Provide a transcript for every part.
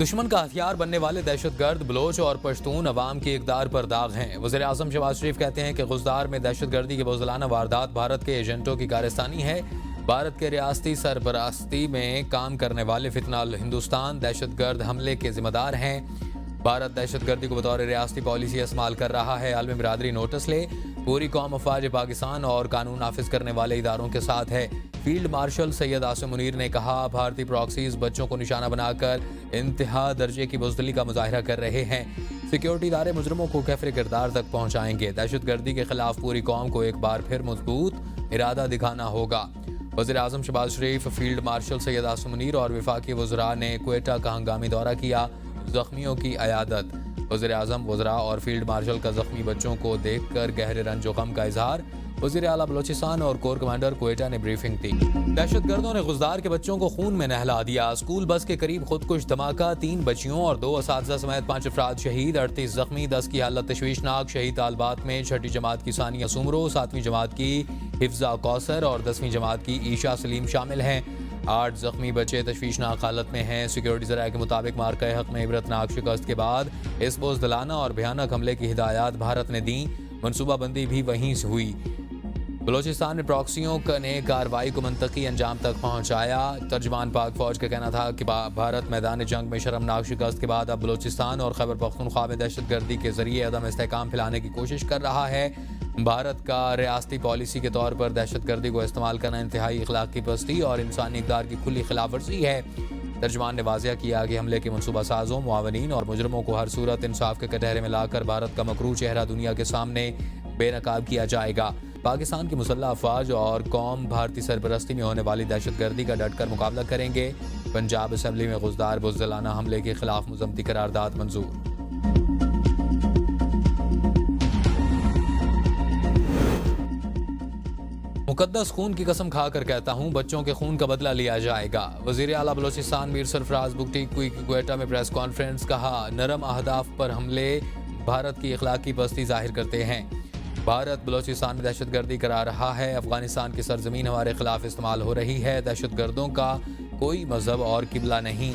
دشمن کا ہتھیار بننے والے دہشت گرد بلوچ اور پشتون عوام کی اقدار پر داغ ہیں۔ وزیر اعظم شہباز شریف کہتے ہیں کہ غزدار میں دہشت گردی کی بزدلانہ واردات بھارت کے ایجنٹوں کی کارستانی ہے۔ بھارت کے ریاستی سربراہی میں کام کرنے والے فتنہ ہندوستان دہشت گرد حملے کے ذمہ دار ہیں۔ بھارت دہشت گردی کو بطور ریاستی پالیسی استعمال کر رہا ہے۔ عالمی برادری نوٹس لے، پوری قوم افواج پاکستان اور قانون نافذ کرنے والے اداروں کے ساتھ ہے۔ فیلڈ مارشل سید عاصم منیر نے کہا، بھارتی پراکسیز بچوں کو نشانہ بنا کر انتہا درجے کی بزدلی کا مظاہرہ کر رہے ہیں۔ سیکیورٹی ادارے مجرموں کو کیفر کردار تک پہنچائیں گے۔ دہشت گردی کے خلاف پوری قوم کو ایک بار پھر مضبوط ارادہ دکھانا ہوگا۔ وزیر اعظم شہباز شریف، فیلڈ مارشل سید عاصم منیر اور وفاقی وزراء نے کوئٹہ کا ہنگامی دورہ کیا، زخمیوں کی عیادت۔ وزیر اعظم، وزراء اور فیلڈ مارشل کا زخمی بچوں کو دیکھ کر گہرے رنج و غم کا اظہار۔ وزیر اعلیٰ بلوچستان اور کور کمانڈر کوئٹہ نے بریفنگ دی۔ دہشت گردوں نے غزدار کے بچوں کو خون میں نہلا دیا۔ اسکول بس کے قریب خودکش دھماکہ، 3 بچیوں اور 2 اساتذہ سمیت 5 افراد شہید، 38 زخمی، 10 کی حالت تشویشناک۔ شہید طالبات میں 6ٹھی جماعت کی ثانیہ سومرو، 7ویں جماعت کی حفظہ کوثر اور 10ویں جماعت کی عیشا سلیم شامل ہیں۔ 8 زخمی بچے تشویشناک حالت میں ہیں۔ سیکیورٹی ذرائع کے مطابق مارکہ حق میں عبرتناک شکست کے بعد اس بزدلانہ اور بھیانک حملے کی ہدایات بھارت نے دیں۔ منصوبہ بندی بھی وہیں سے ہوئی۔ بلوچستان میں پراکسیوں نے کارروائی کو منطقی انجام تک پہنچایا۔ ترجمان پاک فوج کا کہنا تھا کہ بھارت میدان جنگ میں شرمناک شکست کے بعد اب بلوچستان اور خیبر پختونخوا میں دہشت گردی کے ذریعے عدم استحکام پھیلانے کی کوشش کر رہا ہے۔ بھارت کا ریاستی پالیسی کے طور پر دہشت گردی کو استعمال کرنا انتہائی اخلاقی پستی اور انسانی اقدار کی کھلی خلاف ورزی ہے۔ ترجمان نے واضح کیا کہ حملے کے منصوبہ سازوں، معاونین اور مجرموں کو ہر صورت انصاف کے کٹہرے میں لا کر بھارت کا مکروہ چہرہ دنیا کے سامنے بے نقاب کیا جائے گا۔ پاکستان کی مسلح افواج اور قوم بھارتی سرپرستی میں ہونے والی دہشت گردی کا ڈٹ کر مقابلہ کریں گے۔ پنجاب اسمبلی میں غزدار بزدلانہ حملے کے خلاف مذمتی قرارداد منظور۔ مقدس خون کی قسم کھا کر کہتا ہوں، بچوں کے خون کا بدلہ لیا جائے گا۔ وزیر اعلیٰ بلوچستان میر سرفراز بگٹی کی کوئٹہ میں پریس کانفرنس۔ کہا، نرم اہداف پر حملے بھارت کی اخلاقی پستی ظاہر کرتے ہیں۔ بھارت بلوچستان میں دہشت گردی کرا رہا ہے۔ افغانستان کی سرزمین ہمارے خلاف استعمال ہو رہی ہے۔ دہشت گردوں کا کوئی مذہب اور قبلہ نہیں۔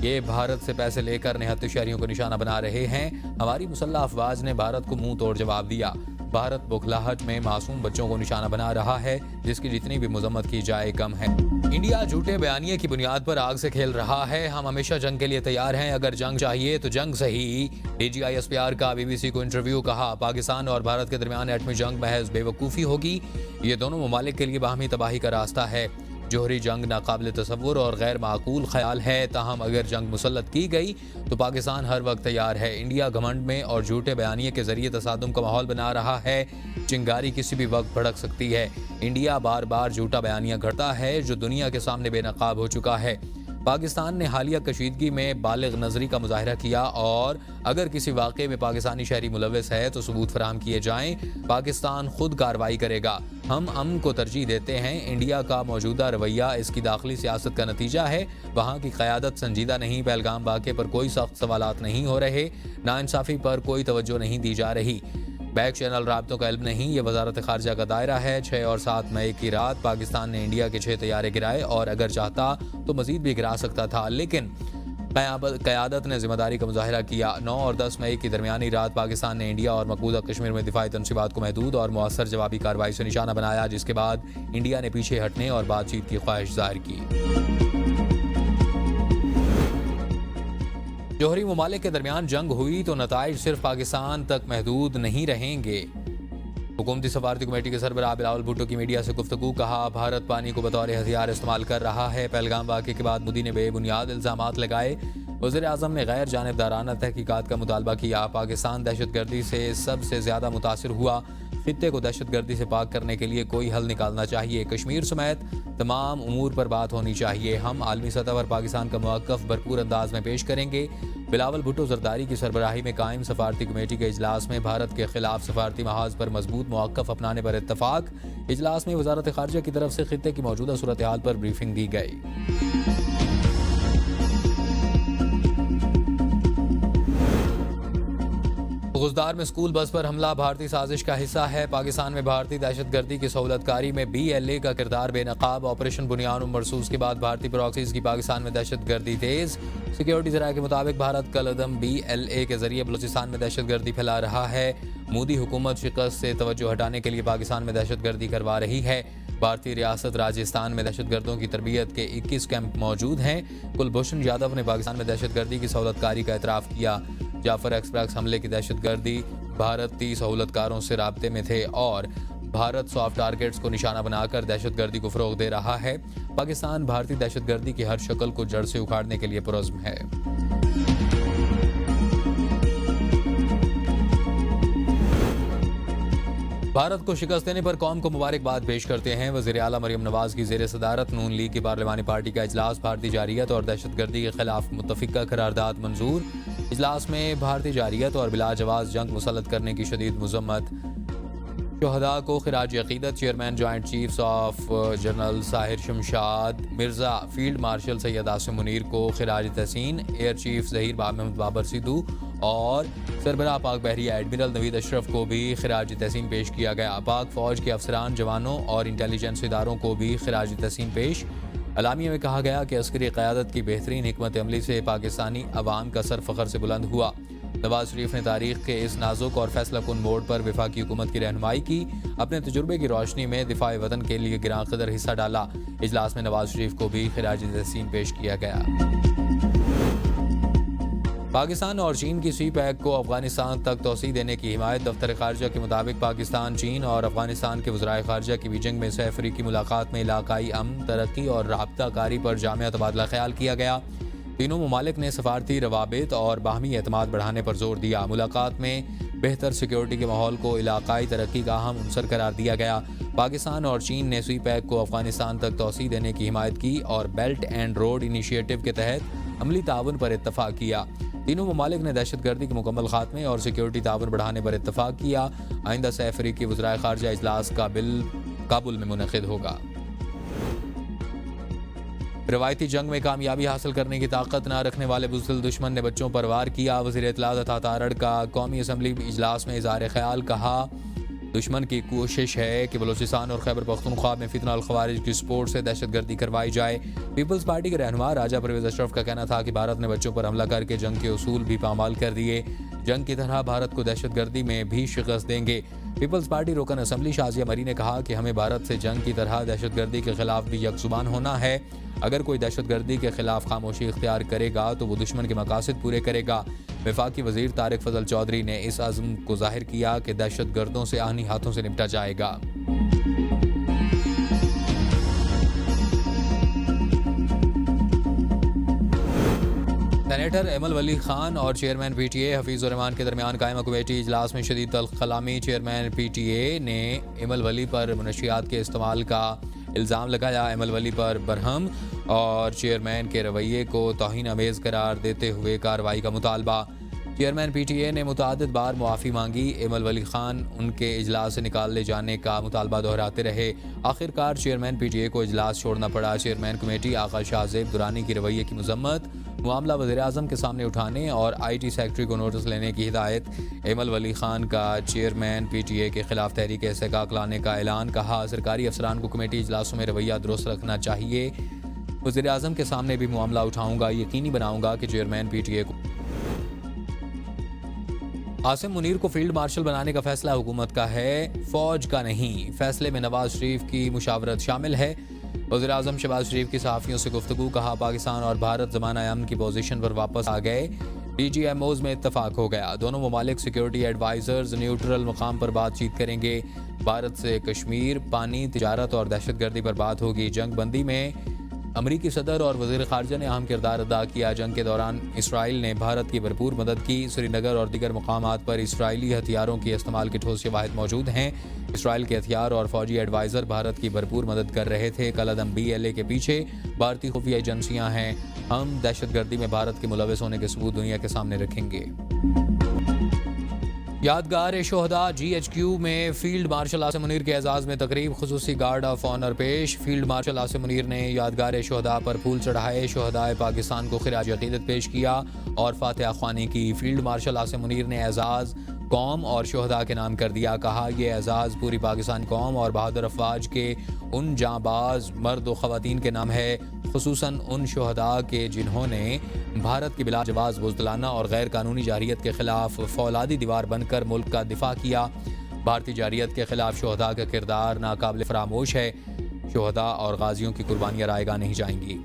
یہ بھارت سے پیسے لے کر نہتے شہریوں کو نشانہ بنا رہے ہیں۔ ہماری مسلح افواج نے بھارت کو منہ توڑ جواب دیا۔ بھارت بکھلاہٹ میں معصوم بچوں کو نشانہ بنا رہا ہے، جس کی جتنی بھی مذمت کی جائے کم ہے۔ انڈیا جھوٹے بیانیے کی بنیاد پر آگ سے کھیل رہا ہے۔ ہم ہمیشہ جنگ کے لیے تیار ہیں، اگر جنگ چاہیے تو جنگ صحیح۔ D G I S P R کا BBC کو انٹرویو۔ کہا، پاکستان اور بھارت کے درمیان ایٹمی جنگ محض بے وقوفی ہوگی۔ یہ دونوں ممالک کے لیے باہمی تباہی کا راستہ ہے۔ جوہری جنگ ناقابل تصور اور غیر معقول خیال ہے، تاہم اگر جنگ مسلط کی گئی تو پاکستان ہر وقت تیار ہے۔ انڈیا گھمنڈ میں اور جھوٹے بیانیے کے ذریعے تصادم کا ماحول بنا رہا ہے۔ چنگاری کسی بھی وقت بھڑک سکتی ہے۔ انڈیا بار بار جھوٹا بیانیہ گھڑتا ہے جو دنیا کے سامنے بے نقاب ہو چکا ہے۔ پاکستان نے حالیہ کشیدگی میں بالغ نظری کا مظاہرہ کیا اور اگر کسی واقعے میں پاکستانی شہری ملوث ہے تو ثبوت فراہم کیے جائیں۔ پاکستان خود کارروائی کرے گا۔ ہم امن کو ترجیح دیتے ہیں۔ انڈیا کا موجودہ رویہ اس کی داخلی سیاست کا نتیجہ ہے۔ وہاں کی قیادت سنجیدہ نہیں۔ پہلگام واقعے پر کوئی سخت سوالات نہیں ہو رہے۔ ناانصافی پر کوئی توجہ نہیں دی جا رہی۔ بیک چینل رابطوں کا علم نہیں، یہ وزارت خارجہ کا دائرہ ہے۔ 6 اور 7 مئی کی رات پاکستان نے انڈیا کے 6 طیارے گرائے اور اگر چاہتا تو مزید بھی گرا سکتا تھا، لیکن قیادت نے ذمہ داری کا مظاہرہ کیا۔ 9 اور 10 مئی کی درمیانی رات پاکستان نے انڈیا اور مقبوضہ کشمیر میں دفاعی تنصیبات کو محدود اور مؤثر جوابی کارروائی سے نشانہ بنایا، جس کے بعد انڈیا نے پیچھے ہٹنے اور بات چیت کی خواہش ظاہر کی۔ جوہری ممالک کے درمیان جنگ ہوئی تو نتائج صرف پاکستان تک محدود نہیں رہیں گے۔ حکومتی سفارتی کمیٹی کے سربراہ بلاول بھٹو کی میڈیا سے گفتگو۔ کہا، بھارت پانی کو بطور ہتھیار استعمال کر رہا ہے۔ پہلگام واقعے کے بعد مودی نے بے بنیاد الزامات لگائے۔ وزیر اعظم نے غیر جانبدارانہ تحقیقات کا مطالبہ کیا۔ پاکستان دہشت گردی سے سب سے زیادہ متاثر ہوا۔ خطے کو دہشت گردی سے پاک کرنے کے لیے کوئی حل نکالنا چاہیے۔ کشمیر سمیت تمام امور پر بات ہونی چاہیے۔ ہم عالمی سطح پر پاکستان کا موقف بھرپور انداز میں پیش کریں گے۔ بلاول بھٹو زرداری کی سربراہی میں قائم سفارتی کمیٹی کے اجلاس میں بھارت کے خلاف سفارتی محاذ پر مضبوط موقف اپنانے پر اتفاق۔ اجلاس میں وزارت خارجہ کی طرف سے خطے کی موجودہ صورتحال پر بریفنگ دی گئی۔ غزدار میں اسکول بس پر حملہ بھارتی سازش کا حصہ ہے۔ پاکستان میں بھارتی دہشت گردی کی سہولت کاری میں BLA کا کردار بے نقاب۔ آپریشن بنیان مرسوس کے بعد بھارتی پراکسیز کی پاکستان میں دہشت گردی تیز۔ سیکیورٹی ذرائع کے مطابق بھارت کل عدم BLA کے ذریعے بلوچستان میں دہشت گردی پھیلا رہا ہے۔ مودی حکومت شکست سے توجہ ہٹانے کے لیے پاکستان میں دہشت گردی کروا رہی ہے۔ بھارتی ریاست راجستھان میں دہشت گردوں کی تربیت کے 21 کیمپ موجود ہیں۔ کلبھوشن یادو نے پاکستان میں دہشت گردی کی سہولت کاری کا اعتراف کیا۔ جعفر ایکسپریس حملے کی دہشت گردی بھارتی سہولت کاروں سے رابطے میں تھے اور بھارت سافٹ ٹارگیٹس کو نشانہ بنا کر دہشت گردی کو فروغ دے رہا ہے۔ پاکستان بھارتی دہشت گردی کی ہر شکل کو جڑ سے اکھاڑنے کے لیے پرعزم ہے۔ بھارت کو شکست دینے پر قوم کو مبارکباد پیش کرتے ہیں۔ وزیر اعلیٰ مریم نواز کی زیر صدارت نون لیگ کی پارلیمانی پارٹی کا اجلاس۔ بھارتی جارحیت اور دہشت گردی کے خلاف متفقہ قرارداد منظور۔ اجلاس میں بھارتی جارحیت اور بلا جواز جنگ مسلط کرنے کی شدید مذمت۔ شہداء کو خراج عقیدت۔ Chairman joint chiefs of general Sahir Shamshad Mirza, field marshal Syed Asim Munir کو خراج تحسین۔ ایئر چیف ظہیر محمد بابر سدھو اور سربراہ پاک بحریہ ایڈمرل نوید اشرف کو بھی خراج تحسین پیش کیا گیا۔ پاک فوج کے افسران، جوانوں اور انٹیلیجنس اداروں کو بھی خراج تحسین پیش۔ اعلامیہ میں کہا گیا کہ عسکری قیادت کی بہترین حکمت عملی سے پاکستانی عوام کا سر فخر سے بلند ہوا۔ نواز شریف نے تاریخ کے اس نازک اور فیصلہ کن موڑ پر وفاقی حکومت کی رہنمائی کی۔ اپنے تجربے کی روشنی میں دفاع وطن کے لیے گراں قدر حصہ ڈالا۔ اجلاس میں نواز شریف کو بھی خراج تحسین پیش کیا گیا۔ پاکستان اور چین کی سی پیک کو افغانستان تک توسیع دینے کی حمایت۔ دفتر خارجہ کے مطابق پاکستان، چین اور افغانستان کے وزرائے خارجہ کی بیجنگ میں 6 افریقی ملاقات میں علاقائی امن، ترقی اور رابطہ کاری پر جامع تبادلہ خیال کیا گیا۔ تینوں ممالک نے سفارتی روابط اور باہمی اعتماد بڑھانے پر زور دیا۔ ملاقات میں بہتر سیکیورٹی کے ماحول کو علاقائی ترقی کا اہم عنصر قرار دیا گیا۔ پاکستان اور چین نے سی پیک کو افغانستان تک توسیع دینے کی حمایت کی اور بیلٹ اینڈ روڈ انیشیٹو کے تحت عملی تعاون پر اتفاق کیا۔ تینوں ممالک نے دہشت گردی کے مکمل خاتمے اور سیکیورٹی تعاون بڑھانے پر اتفاق کیا۔ آئندہ 6 افریقی وزرائے خارجہ اجلاس کابل میں منعقد ہوگا۔ روایتی جنگ میں کامیابی حاصل کرنے کی طاقت نہ رکھنے والے بزدل دشمن نے بچوں پر وار کیا۔ وزیر اطلاعات عطا تارڑ کا قومی اسمبلی اجلاس میں اظہار خیال، کہا دشمن کی کوشش ہے کہ بلوچستان اور خیبر پختونخوا میں فتنہ الخوارج کی سپورٹ سے دہشت گردی کروائی جائے۔ پیپلز پارٹی کے رہنما راجہ پرویز اشرف کا کہنا تھا کہ بھارت نے بچوں پر حملہ کر کے جنگ کے اصول بھی پامال کر دیے۔ جنگ کی طرح بھارت کو دہشت گردی میں بھی شکست دیں گے۔ پیپلز پارٹی رکن اسمبلی شازیہ مری نے کہا کہ ہمیں بھارت سے جنگ کی طرح دہشت گردی کے خلاف بھی یک زبان ہونا ہے۔ اگر کوئی دہشت گردی کے خلاف خاموشی اختیار کرے گا تو وہ دشمن کے مقاصد پورے کرے گا۔ وفاقی وزیر طارق فضل چودھری نے اس عزم کو ظاہر کیا کہ دہشت گردوں سے آہنی ہاتھوں سے نپٹا جائے گا۔ سینیٹر ایمل ولی خان اور چیئرمین PTA حفیظ الرحمان کے درمیان قائمہ کمیٹی اجلاس میں شدید تلخ کلامی۔ چیئرمین PTA نے ایمل ولی پر منشیات کے استعمال کا الزام لگایا۔ ایمل ولی پر برہم اور چیئرمین کے رویے کو توہین آمیز قرار دیتے ہوئے کارروائی کا مطالبہ۔ چیئرمین PTA نے متعدد بار معافی مانگی۔ ایمل ولی خان ان کے اجلاس سے نکال لے جانے کا مطالبہ دہراتے رہے۔ آخرکار چیئرمین PTA کو اجلاس چھوڑنا پڑا۔ چیئرمین کمیٹی آقا شاہ زیب درانی کی رویے کی مذمت، معاملہ وزیراعظم کے سامنے اٹھانے اور IT سیکرٹری کو نوٹس لینے کی ہدایت۔ ایمل ولی خان کا چیئرمین PTA کے خلاف تحریک استحقاق لانے کا اعلان، کہا سرکاری افسران کو کمیٹی اجلاسوں میں رویہ درست رکھنا چاہیے۔ وزیراعظم کے سامنے بھی معاملہ اٹھاؤں گا، یقینی بناؤں گا کہ چیئرمین PTA کو عاصم منیر کو فیلڈ مارشل بنانے کا فیصلہ حکومت کا ہے، فوج کا نہیں۔ فیصلے میں نواز شریف کی مشاورت شامل ہے۔ وزیراعظم شہباز شریف کی صحافیوں سے گفتگو، کہا پاکستان اور بھارت زمانہ امن کی پوزیشن پر واپس آ گئے۔ DGMOs میں اتفاق ہو گیا۔ دونوں ممالک سیکیورٹی ایڈوائزرز نیوٹرل مقام پر بات چیت کریں گے۔ بھارت سے کشمیر، پانی، تجارت اور دہشت گردی پر بات ہوگی۔ جنگ بندی میں امریکی صدر اور وزیر خارجہ نے اہم کردار ادا کیا۔ جنگ کے دوران اسرائیل نے بھارت کی بھرپور مدد کی۔ سری نگر اور دیگر مقامات پر اسرائیلی ہتھیاروں کے استعمال کے ٹھوس شواہد موجود ہیں۔ اسرائیل کے ہتھیار اور فوجی ایڈوائزر بھارت کی بھرپور مدد کر رہے تھے۔ کل عدم BLA کے پیچھے بھارتی خفیہ ایجنسیاں ہیں۔ ہم دہشت گردی میں بھارت کے ملوث ہونے کے ثبوت دنیا کے سامنے رکھیں گے۔ یادگار شہداء GHQ میں فیلڈ مارشل عاصم منیر کے اعزاز میں تقریب، خصوصی گارڈ آف آنر پیش۔ فیلڈ مارشل عاصم منیر نے یادگار شہداء پر پھول چڑھائے، شہدائے پاکستان کو خراج عقیدت پیش کیا اور فاتحہ خوانی کی۔ فیلڈ مارشل عاصم منیر نے اعزاز قوم اور شہداء کے نام کر دیا. کہا یہ اعزاز پوری پاکستانی قوم اور بہادر افواج کے ان جانباز مرد و خواتین کے نام ہے، خصوصاً ان شہداء کے جنہوں نے بھارت کی بلا جواز بزدلانہ اور غیر قانونی جارحیت کے خلاف فولادی دیوار بن کر ملک کا دفاع کیا. بھارتی جارحیت کے خلاف شہداء کا کردار ناقابل فراموش ہے. شہداء اور غازیوں کی قربانیاں رائے گاہ نہیں جائیں گی.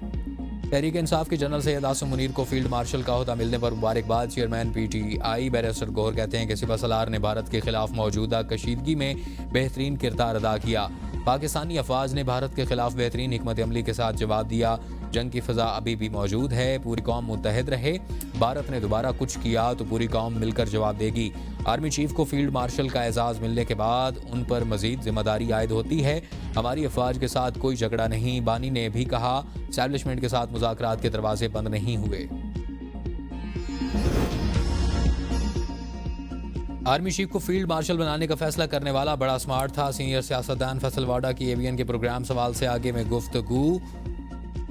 تحریک انصاف کے جنرل سید عاصم منیر کو فیلڈ مارشل کا عہدہ ملنے پر مبارکباد. Chairman P T I barrister Gohar کہتے ہیں کہ سپہ سالار نے بھارت کے خلاف موجودہ کشیدگی میں بہترین کردار ادا کیا. پاکستانی افواج نے بھارت کے خلاف بہترین حکمت عملی کے ساتھ جواب دیا. جنگ کی فضا ابھی بھی موجود ہے. پوری قوم متحد رہے. بھارت نے دوبارہ کچھ کیا تو پوری قوم مل کر جواب دے گی. آرمی چیف کو فیلڈ مارشل کا اعزاز ملنے کے بعد ان پر مزید ذمہ داری عائد ہوتی ہے. ہماری افواج کے ساتھ کوئی جھگڑا نہیں. بانی نے بھی کہا اسٹیبلشمنٹ کے ساتھ مذاکرات کے دروازے بند نہیں ہوئے. آرمی چیف کو فیلڈ مارشل بنانے کا فیصلہ کرنے والا بڑا سمارٹ تھا. سینئر سیاستدان فیصل واڈا کی ایوین کے پروگرام سوال سے آگے میں گفتگو.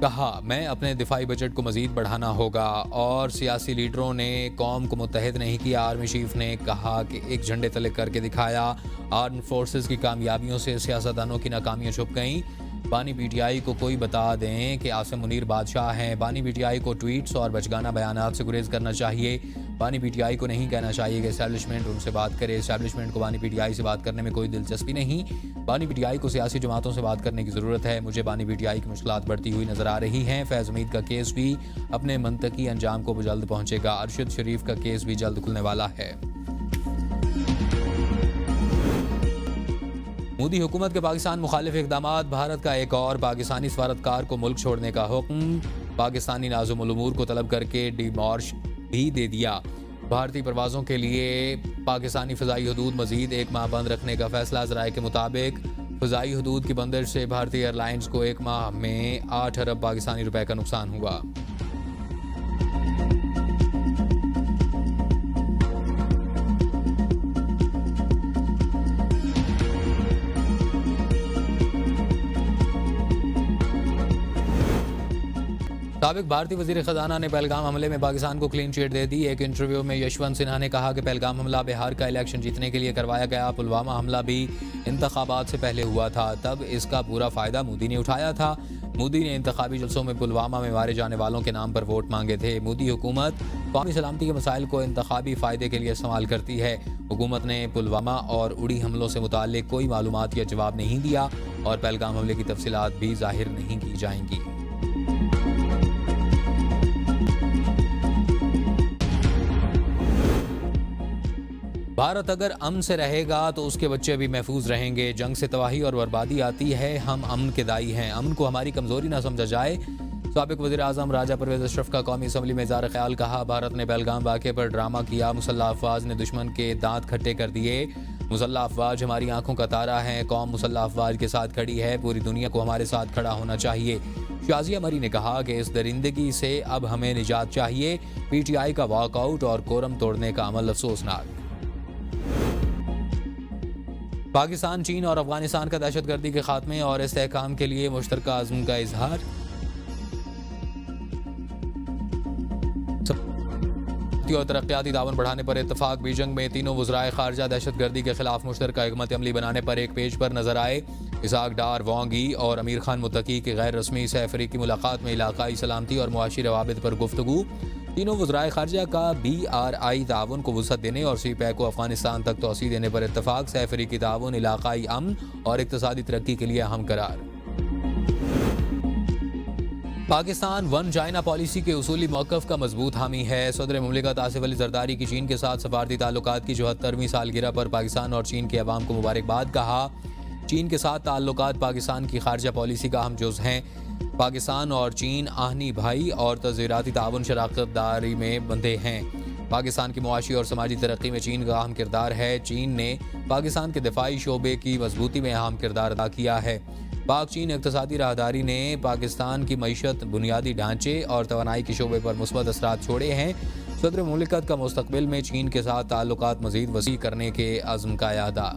کہا میں اپنے دفاعی بجٹ کو مزید بڑھانا ہوگا اور سیاسی لیڈروں نے قوم کو متحد نہیں کیا. آرمی چیف نے کہا کہ ایک جھنڈے تلے کر کے دکھایا. آرم فورسز کی کامیابیوں سے سیاستدانوں کی ناکامیاں چھپ گئیں. بانی پی ٹی آئی کو کوئی بتا دیں کہ عاصم منیر بادشاہ ہیں. بانی پی ٹی آئی کو ٹویٹس اور بچگانہ بیانات سے گریز کرنا چاہیے. بانی پی ٹی آئی کو نہیں کہنا چاہیے کہ اسٹیبلشمنٹ ان سے بات کرے. اسٹیبلشمنٹ کو بانی پی ٹی آئی سے بات کرنے میں کوئی دلچسپی نہیں. بانی پی ٹی آئی کو سیاسی جماعتوں سے بات کرنے کی ضرورت ہے. مجھے بانی پی ٹی آئی کی مشکلات بڑھتی ہوئی نظر آ رہی ہیں. فیض حمید کا کیس بھی اپنے منطقی انجام کو جلد پہنچے گا. ارشد شریف کا کیس بھی جلد کھلنے والا ہے. مودی حکومت کے پاکستان مخالف اقدامات. بھارت کا ایک اور پاکستانی سفارتکار کو ملک چھوڑنے کا حکم. پاکستانی نازم الامور کو طلب کر کے ڈی مارش بھی دے دیا. بھارتی پروازوں کے لیے پاکستانی فضائی حدود مزید 1 ماہ بند رکھنے کا فیصلہ. ذرائع کے مطابق فضائی حدود کی بندش سے بھارتی ایئر لائنز کو 1 ماہ میں 8 ارب پاکستانی روپے کا نقصان ہوا. سابق بھارتی وزیر خزانہ نے پہلگام حملے میں پاکستان کو کلین چٹ دے دی. ایک انٹرویو میں یشونت سنہا نے کہا کہ پہلگام حملہ بہار کا الیکشن جیتنے کے لیے کروایا گیا. پلوامہ حملہ بھی انتخابات سے پہلے ہوا تھا. تب اس کا پورا فائدہ مودی نے اٹھایا تھا. مودی نے انتخابی جلسوں میں پلوامہ میں مارے جانے والوں کے نام پر ووٹ مانگے تھے. مودی حکومت قومی سلامتی کے مسائل کو انتخابی فائدے کے لیے استعمال کرتی ہے. حکومت نے پلوامہ اور اڑی حملوں سے متعلق کوئی معلومات یا جواب نہیں دیا اور پہلگام حملے کی تفصیلات بھی ظاہر نہیں کی جائیں گی. بھارت اگر امن سے رہے گا تو اس کے بچے بھی محفوظ رہیں گے. جنگ سے تباہی اور بربادی آتی ہے. ہم امن کے دائی ہیں. امن کو ہماری کمزوری نہ سمجھا جائے. سابق وزیر اعظم راجہ پرویز اشرف کا قومی اسمبلی میں اظہار خیال. کہا بھارت نے پہلگام واقعے پر ڈرامہ کیا. مسلح افواج نے دشمن کے دانت کھٹے کر دیے. مسلح افواج ہماری آنکھوں کا تارا ہیں. قوم مسلح افواج کے ساتھ کھڑی ہے. پوری دنیا کو ہمارے ساتھ کھڑا ہونا چاہیے. شازیہ مری نے کہا کہ اس درندگی سے اب ہمیں نجات چاہیے. پی ٹی آئی کا واک آؤٹ اور کورم توڑنے کا عمل افسوسناک. پاکستان، چین اور افغانستان کا دہشت گردی کے خاتمے اور استحکام کے لیے مشترکہ عزم کا اظہار. اور ترقیاتی تعاون بڑھانے پر اتفاق. بیجنگ میں تینوں وزرائے خارجہ دہشت گردی کے خلاف مشترکہ حکمت عملی بنانے پر ایک پیج پر نظر آئے. اسحاق ڈار، وانگ ای اور امیر خان متقی کی غیر رسمی سہ افریقی ملاقات میں علاقائی سلامتی اور معاشی روابط پر گفتگو. تینوں وزرائے خارجہ کا بی آر آئی تعاون کو وسعت دینے اور سی پیک کو افغانستان تک توسیع دینے پر اتفاق. سہ افریقی تعاون علاقائی امن اور اقتصادی ترقی کے لیے اہم قرار. پاکستان ون چائنا پالیسی کے اصولی موقف کا مضبوط حامی ہے. صدر مملکت آصف علی زرداری کی چین کے ساتھ سفارتی تعلقات کی 74ویں سالگرہ پر پاکستان اور چین کے عوام کو مبارکباد. کہا چین کے ساتھ تعلقات پاکستان کی خارجہ پالیسی کا اہم جز ہیں. پاکستان اور چین آہنی بھائی اور تجارتی تعاون شراکت داری میں بندھے ہیں. پاکستان کی معاشی اور سماجی ترقی میں چین کا اہم کردار ہے. چین نے پاکستان کے دفاعی شعبے کی مضبوطی میں اہم کردار ادا کیا ہے. پاک چین اقتصادی راہداری نے پاکستان کی معیشت، بنیادی ڈھانچے اور توانائی کے شعبے پر مثبت اثرات چھوڑے ہیں. صدر مملکت کا مستقبل میں چین کے ساتھ تعلقات مزید وسیع کرنے کے عزم کا اعادہ.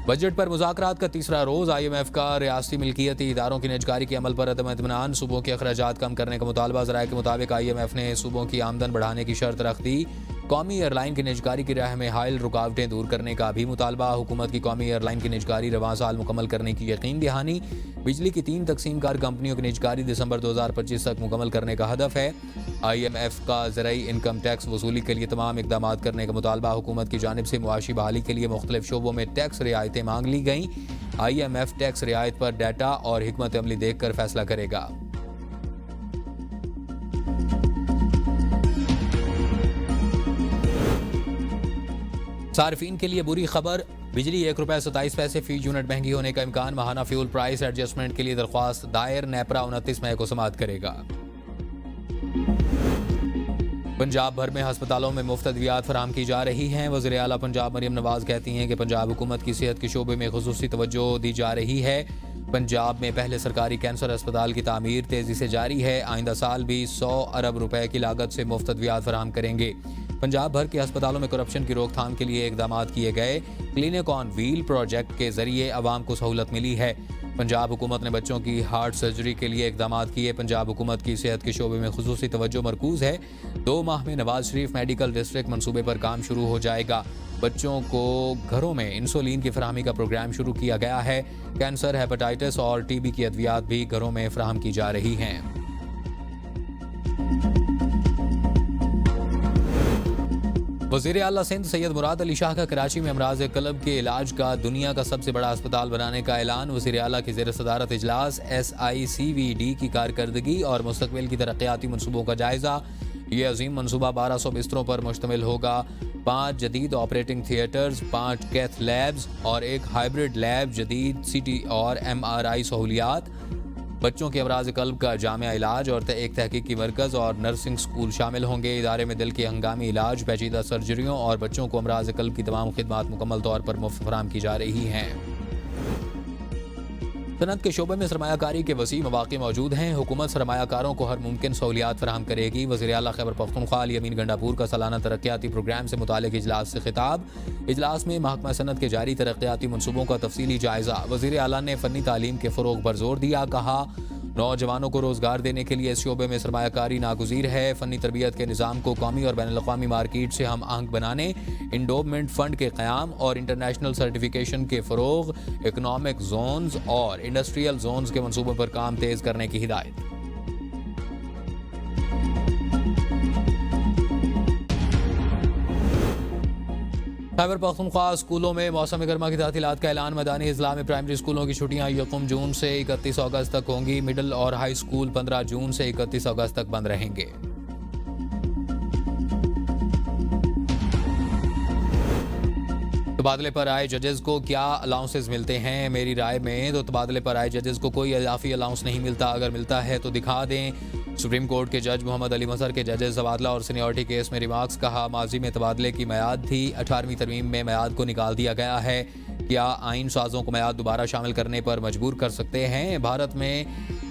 بجٹ پر مذاکرات کا تیسرا روز. آئی ایم ایف کا ریاستی ملکیتی اداروں کی نجکاری کے عمل پر عدم اطمینان. صوبوں کے اخراجات کم کرنے کا مطالبہ. ذرائع کے مطابق آئی ایم ایف نے صوبوں کی آمدن بڑھانے کی شرط رکھ دی. قومی ایئر لائن کی نجکاری کی راہ میں حائل رکاوٹیں دور کرنے کا بھی مطالبہ، حکومت کی قومی ایئر لائن کی نجکاری رواں سال مکمل کرنے کی یقین دہانی، بجلی کی 3 تقسیم کار کمپنیوں کی نجکاری دسمبر 2025 تک مکمل کرنے کا ہدف ہے، IMF کا زرعی انکم ٹیکس وصولی کے لیے تمام اقدامات کرنے کا مطالبہ، حکومت کی جانب سے معاشی بحالی کے لیے مختلف شعبوں میں ٹیکس رعایتیں مانگ لی گئیں، IMF ٹیکس رعایت پر ڈیٹا اور حکمت عملی دیکھ کر فیصلہ کرے گا۔ صارفین کے لیے بری خبر، بجلی ₹1.27 فی یونٹ مہنگی ہونے کا امکان، ماہانہ فیول پرائس ایڈجسٹمنٹ کے لیے درخواست دائر، نیپرا 29 مئی کو سماعت کرے گا۔ پنجاب بھر میں ہسپتالوں میں مفت ادویات فراہم کی جا رہی ہیں، وزیر اعلیٰ پنجاب مریم نواز کہتی ہیں کہ پنجاب حکومت کی صحت کے شعبے میں خصوصی توجہ دی جا رہی ہے، پنجاب میں پہلے سرکاری کینسر اسپتال کی تعمیر تیزی سے جاری ہے، آئندہ سال بھی 100 ارب روپے کی لاگت سے مفت ادویات فراہم کریں گے۔ پنجاب بھر کے ہسپتالوں میں کرپشن کی روک تھام کے لیے اقدامات کیے گئے، کلینک آن ویل پروجیکٹ کے ذریعے عوام کو سہولت ملی ہے، پنجاب حکومت نے بچوں کی ہارٹ سرجری کے لیے اقدامات کیے، پنجاب حکومت کی صحت کے شعبے میں خصوصی توجہ مرکوز ہے، 2 ماہ میں نواز شریف میڈیکل ڈسٹرکٹ منصوبے پر کام شروع ہو جائے گا، بچوں کو گھروں میں انسولین کی فراہمی کا پروگرام شروع کیا گیا ہے، کینسر، ہیپاٹائٹس اور TB کی ادویات بھی گھروں میں فراہم کی جا رہی ہیں۔ وزیر اعلیٰ سندھ سید مراد علی شاہ کا کراچی میں امراض قلب کے علاج کا دنیا کا سب سے بڑا اسپتال بنانے کا اعلان، وزیر اعلیٰ کی زیر صدارت اجلاس، SICVD کی کارکردگی اور مستقبل کی ترقیاتی منصوبوں کا جائزہ، یہ عظیم منصوبہ 1200 بستروں پر مشتمل ہوگا، 5 جدید آپریٹنگ تھیٹرز، 5 کیتھ لیبز اور ایک ہائبرڈ لیب، جدید CT اور MRI سہولیات، بچوں کے امراض قلب کا جامع علاج اور ایک تحقیقی مرکز اور نرسنگ سکول شامل ہوں گے، ادارے میں دل کے ہنگامی علاج، پیچیدہ سرجریوں اور بچوں کو امراض قلب کی تمام خدمات مکمل طور پر مفت فراہم کی جا رہی ہیں۔ صنعت کے شعبے میں سرمایہ کاری کے وسیع مواقع موجود ہیں، حکومت سرمایہ کاروں کو ہر ممکن سہولیات فراہم کرے گی، وزیر اعلیٰ خیبر پختونخوا علی امین گنڈاپور کا سالانہ ترقیاتی پروگرام سے متعلق اجلاس سے خطاب، اجلاس میں محکمہ صنعت کے جاری ترقیاتی منصوبوں کا تفصیلی جائزہ، وزیر اعلیٰ نے فنی تعلیم کے فروغ پر زور دیا، کہا نوجوانوں کو روزگار دینے کے لیے اس شعبے میں سرمایہ کاری ناگزیر ہے، فنی تربیت کے نظام کو قومی اور بین الاقوامی مارکیٹ سے ہم آہنگ بنانے، انڈومنٹ فنڈ کے قیام اور انٹرنیشنل سرٹیفیکیشن کے فروغ، اکنامک زونز اور انڈسٹریل زونز کے منصوبوں پر کام تیز کرنے کی ہدایت۔ خیبر پختونخوا اسکولوں میں موسم گرما کی تعطیلات کا اعلان، میدانی اضلاع میں پرائمری اسکولوں کی چھٹیاں 1 جون سے 31 اگست تک ہوں گی، مڈل اور ہائی اسکول 15 جون سے 31 اگست تک بند رہیں گے۔ تبادلے پر آئے ججز کو کیا الاؤنسز ملتے ہیں؟ میری رائے میں تو تبادلے پر آئے ججز کو کوئی اضافی الاؤنس نہیں ملتا، اگر ملتا ہے تو دکھا دیں۔ سپریم کورٹ کے جج محمد علی مظہر کے ججز تبادلہ اور سینیورٹی کیس میں ریمارکس، کہا ماضی میں تبادلے کی میعاد تھی، 18ویں ترمیم میں میعاد کو نکال دیا گیا ہے، کیا آئین سازوں کو میعاد دوبارہ شامل کرنے پر مجبور کر سکتے ہیں؟ بھارت میں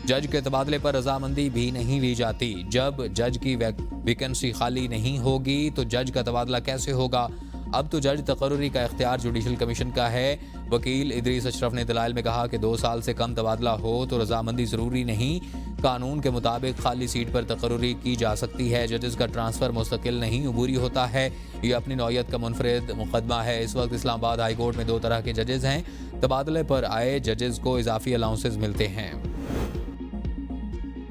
جج کے تبادلے پر رضامندی بھی نہیں لی جاتی، جب جج کی ویکنسی خالی نہیں ہوگی تو جج کا تبادلہ کیسے ہوگا؟ اب تو جج تقرری کا اختیار جوڈیشل کمیشن کا ہے۔ وکیل ادریس اشرف نے دلائل میں کہا کہ 2 سال سے کم تبادلہ ہو تو رضامندی ضروری نہیں، قانون کے مطابق خالی سیٹ پر تقرری کی جا سکتی ہے، ججز کا ٹرانسفر مستقل نہیں عبوری ہوتا ہے، یہ اپنی نوعیت کا منفرد مقدمہ ہے۔ اس وقت اسلام آباد ہائی کورٹ میں 2 طرح کے ججز ہیں، تبادلے پر آئے ججز کو اضافی الاؤنسز ملتے ہیں۔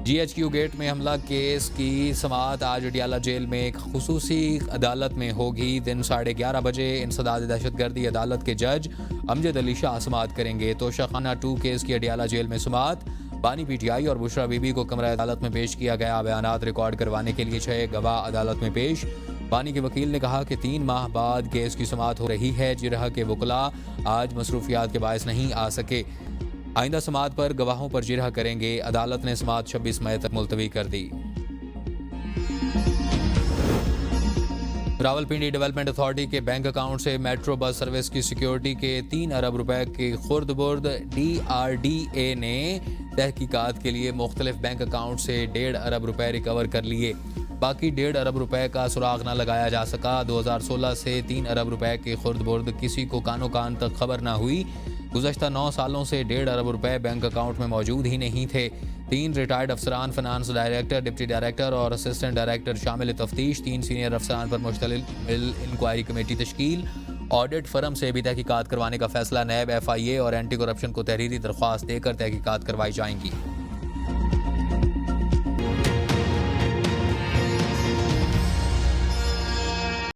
GHQ گیٹ میں حملہ کیس کی سماعت آج اڈیالہ جیل میں ایک خصوصی عدالت میں ہوگی، دن 11:30 بجے انسداد دہشت گردی عدالت کے جج امجد علی شاہ سماعت کریں گے۔ توشہ خانہ 2 کیس کی اڈیالہ جیل میں سماعت، بانی PTI اور بشرا بی بی کو کمرہ عدالت میں پیش کیا گیا، بیانات ریکارڈ کروانے کے لیے 6 گواہ عدالت میں پیش۔ بانی کے وکیل نے کہا کہ 3 ماہ بعد کیس کی سماعت ہو رہی ہے، جرح کے وکلاء آج مصروفیات کے باعث نہیں آ سکے، آئندہ سماعت پر گواہوں پر جرح کریں گے، عدالت نے سماعت 26 مئی تک ملتوی کر دی۔ راولپنڈی ڈیولپمنٹ اتھارٹی کے بینک اکاؤنٹ سے میٹرو بس سروس کی سیکیورٹی کے 3 ارب روپے کی خرد برد، DRDA نے تحقیقات کے لیے مختلف بینک اکاؤنٹ سے 1.5 ارب روپے ریکور کر لیے، باقی 1.5 ارب روپے کا سراغ نہ لگایا جا سکا۔ 2016 سے 3 ارب روپے کی خرد برد کسی کو کانوں کان تک خبر نہ ہوئی، گزشتہ 9 سالوں سے 1.5 ارب روپے بینک اکاؤنٹ میں موجود ہی نہیں تھے۔ 3 ریٹائرڈ افسران، فنانس ڈائریکٹر، ڈپٹی ڈائریکٹر اور اسسٹنٹ ڈائریکٹر شامل تفتیش، 3 سینئر افسران پر مشتمل انکوائری کمیٹی تشکیل، آڈٹ فرم سے بھی تحقیقات کروانے کا فیصلہ، نیب، FIA اور اینٹی کرپشن کو تحریری درخواست دے کر تحقیقات کروائی جائیں گی۔